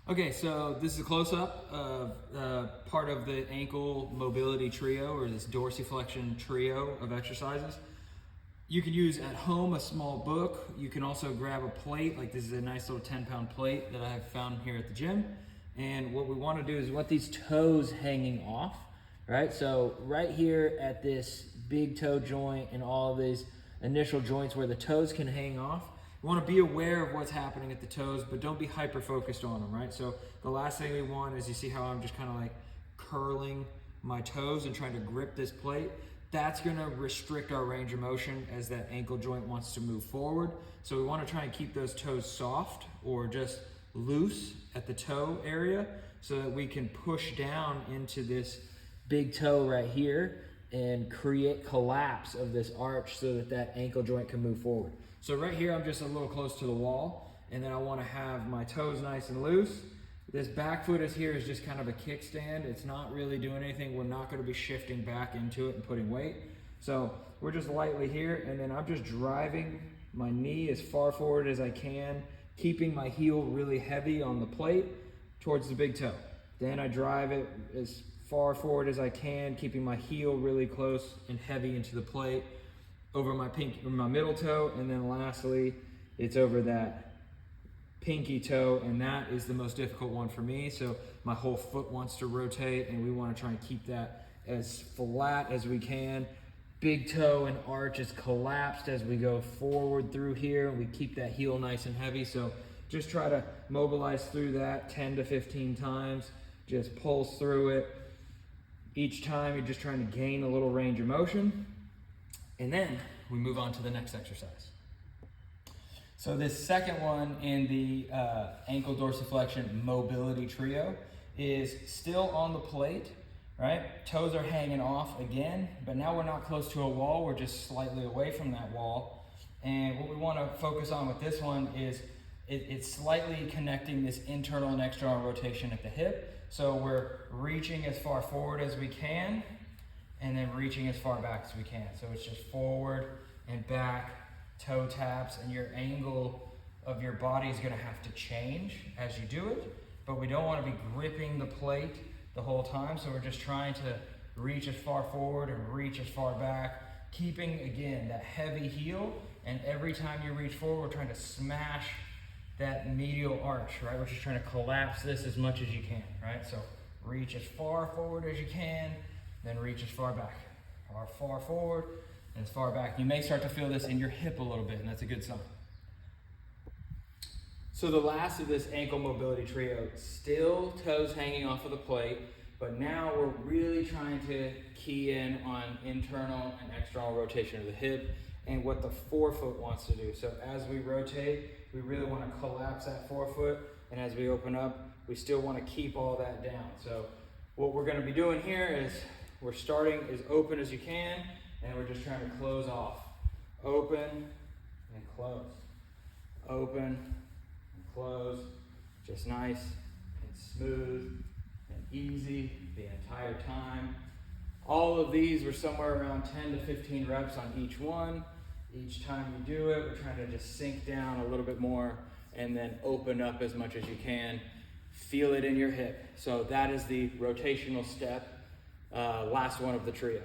Okay, so this is a close-up of part of the ankle mobility trio, or this dorsiflexion trio of exercises. You can use at home a small book. You can also grab a plate, like this is a nice little 10-pound plate that I have found here at the gym. And what we want to do is we want these toes hanging off, right? So right here at this big toe joint and all of these initial joints where the toes can hang off, you want to be aware of what's happening at the toes, but don't be hyper-focused on them, right? So the last thing we want is, you see how I'm just kind of like curling my toes and trying to grip this plate. That's going to restrict our range of motion as that ankle joint wants to move forward. So we want to try and keep those toes soft or just loose at the toe area so that we can push down into this big toe right here and create collapse of this arch so that that ankle joint can move forward. So right here, I'm just a little close to the wall, and then I want to have my toes nice and loose. This back foot is just kind of a kickstand. It's not really doing anything. We're not going to be shifting back into it and putting weight. So we're just lightly here, and then I'm just driving my knee as far forward as I can, keeping my heel really heavy on the plate towards the big toe. Then I drive it as far forward as I can, keeping my heel really close and heavy into the plate over my middle toe, and then lastly, it's over that pinky toe, and that is the most difficult one for me. So my whole foot wants to rotate, and we want to try and keep that as flat as we can. Big toe and arch is collapsed as we go forward through here, and we keep that heel nice and heavy. So just try to mobilize through that 10 to 15 times. Just pulse through it. Each time you're just trying to gain a little range of motion. And then we move on to the next exercise. So this second one in the ankle dorsiflexion mobility trio is still on the plate, right? Toes are hanging off again, but now we're not close to a wall. We're just slightly away from that wall. And what we want to focus on with this one is it's slightly connecting this internal and external rotation at the hip. So we're reaching as far forward as we can, and then reaching as far back as we can. So it's just forward and back, toe taps, and your angle of your body is gonna have to change as you do it, but we don't wanna be gripping the plate the whole time. So we're just trying to reach as far forward and reach as far back, keeping, again, that heavy heel, and every time you reach forward, we're trying to smash that medial arch, right? We're just trying to collapse this as much as you can, right? So reach as far forward as you can, then reach as far back, far forward, and as far back. You may start to feel this in your hip a little bit, and that's a good sign. So the last of this ankle mobility trio, still toes hanging off of the plate, but now we're really trying to key in on internal and external rotation of the hip and what the forefoot wants to do. So as we rotate, we really want to collapse that forefoot, and as we open up, we still want to keep all that down. So what we're going to be doing here is we're starting as open as you can, and we're just trying to close off. Open and close. Open and close. Just nice and smooth and easy the entire time. All of these were somewhere around 10 to 15 reps on each one. Each time you do it, we're trying to just sink down a little bit more and then open up as much as you can. Feel it in your hip. So that is the rotational step. Last one of the trio.